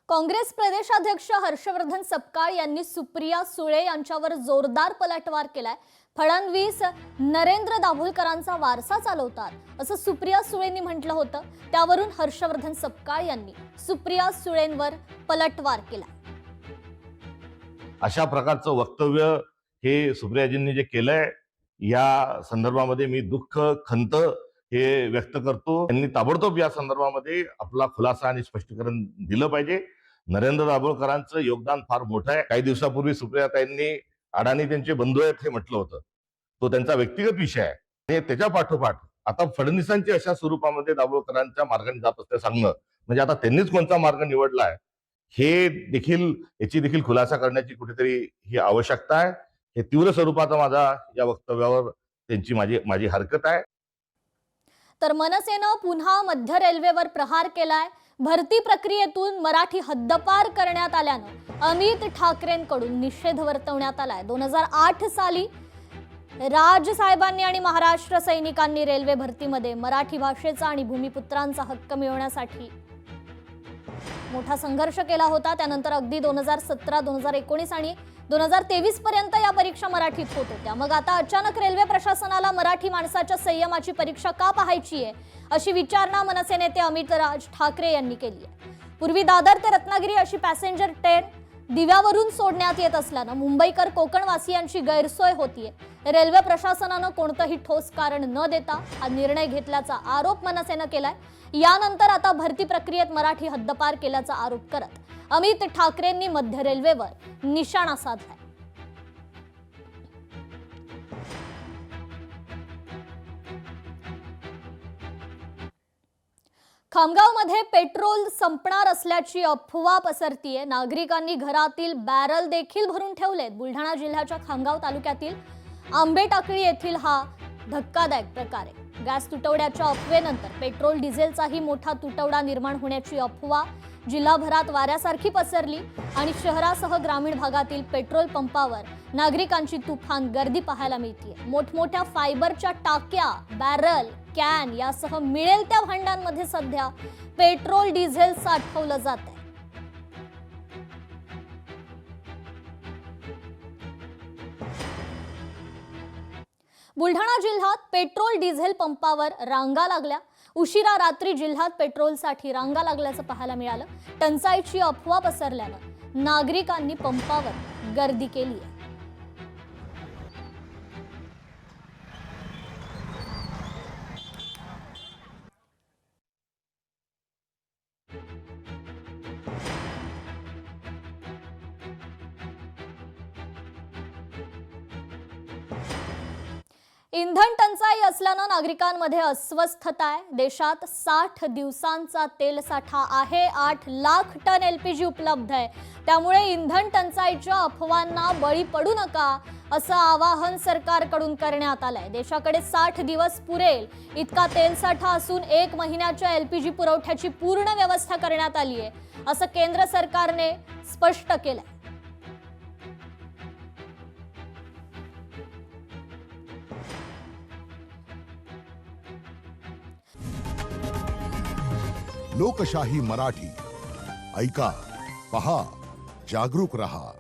काँग्रेस प्रदेशाध्यक्ष हर्षवर्धन सपकाळ यांनी सुप्रिया सुळे यांच्यावर जोरदार पलटवार केलाय। फडणवीस नरेंद्र दाभोलकरांचा वारसा चालवतात असं सुप्रिया सुळेंनी म्हटलं होतं। त्यावरून हर्षवर्धन सपकाळ यांनी सुप्रिया सुळेंवर पलटवार केला। अशा प्रकारचं वक्तव्य हे सुप्रियाजींनी जे केलंय या संदर्भामध्ये मी दुःख खंत हे व्यक्त करतो। त्यांनी ताबडतोब या संदर्भामध्ये आपला खुलासा आणि स्पष्टीकरण दिलं पाहिजे। नरेंद्र दाभोलकरांचं योगदान फार मोठं आहे। काही दिवसापूर्वी सुप्रियाताईंनी अडाणी त्यांचे बंधू आहेत हे म्हटलं होतं, तो त्यांचा व्यक्तिगत विषय आहे। आणि त्याच्या पाठोपाठ आता फडणवीसांची अशा स्वरूपामध्ये दाभोलकरांच्या मार्गाने जात असते सांगणं म्हणजे आता त्यांनीच कोणता मार्ग निवडलाय हे देखील याची देखील खुलासा करण्याची कुठेतरी ही आवश्यकता आहे। हे तीव्र स्वरूपाचा माझा या वक्तव्यावर त्यांची माझी हरकत आहे। तर मनसेनं पुन्हा मध्य रेल्वेवर प्रहार केलाय। भरती प्रक्रियेतून मराठी हद्दपार करण्यात आल्यानं अमित ठाकरेंकडून निषेध वर्तवण्यात आलाय। 2008 साली राज साहेबांनी आणि महाराष्ट्र सैनिकांनी रेल्वे भरतीमध्ये मराठी भाषेचा आणि भूमिपुत्रांचा हक्क मिळवण्यासाठी मोठा संघर्ष केला होता। त्यानंतर अगदी 2017, 2019 आणि 2023 पर्यंत या परीक्षा मराठीत होत होत्या। मग आता अचानक रेल्वे प्रशासनाला मराठी माणसाच्या संयमाची परीक्षा का पाहायची आहे अशी विचारणा मनसे नेते अमित राज ठाकरे यांनी केली आहे। पूर्वी दादर ते रत्नागिरी अशी पॅसेंजर ट्रेन दिव्यावरून सोडण्यात येत असल्यानं मुंबईकर कोकणवासियांची गैरसोय होतीये। रेल्वे प्रशासनानं कोणतंही ठोस कारण न देता हा निर्णय घेतल्याचा आरोप मनसेनं केलाय। यानंतर आता भरती प्रक्रियेत मराठी हद्दपार केल्याचा आरोप करत अमित ठाकरेंनी मध्य रेल्वेवर निशाणा साधलाय। खामगावमध्ये पेट्रोल संपणार असल्याची अफवा पसरतीये। नागरिकांनी घरातील बॅरल देखील भरून ठेवलेत। बुलढाणा जिल्ह्याच्या खामगाव तालुक्यातील आंबेटाकळी येथील हा धक्कादायक प्रकार आहे। गॅस तुटवड्याच्या अफवेनंतर पेट्रोल डिझेलचाही मोठा तुटवडा निर्माण होण्याची अफवा जिल्हाभरात वाऱ्यासारखी पसरली आणि शहरासह ग्रामीण भागातील पेट्रोल पंपावर नागरिकांची तुफान गर्दी पाहायला मिळते। मोठमोठ्या फायबरच्या टाक्या, बॅरल, कॅन यासह मिळेल त्या भांड्यांमध्ये सध्या पेट्रोल डिझेल साठवलं जातंय। बुलढाणा जिल्ह्यात पेट्रोल डिझेल पंपावर रांगा लागल्या। उशिरा रात्री जिल्ह्यात पेट्रोलसाठी रांगा लागल्याचं पाहायला मिळालं। टंचाईची अफवा पसरल्यानं नागरिकांनी पंपावर गर्दी केली आहे। इंधन टंचाई असल्यानं नागरिकांमध्ये अस्वस्थता आहे। देशात 60 दिवसांचा तेल साठा आहे। 8 लाख टन एलपीजी उपलब्ध आहे। त्यामुळे इंधन टंचाईच्या अफवांना बळी पडू नका असं आवाहन सरकारकडून करण्यात आलंय। देशाकडे 60 दिवस पुरेल इतका तेल साठा असून 1 महिन्याच्या एलपीजी पुरवठ्याची पूर्ण व्यवस्था करण्यात आली आहे असं केंद्र सरकारने स्पष्ट केलंय। लोकशाही मराठी ऐका, पहा, जागरूक रहा।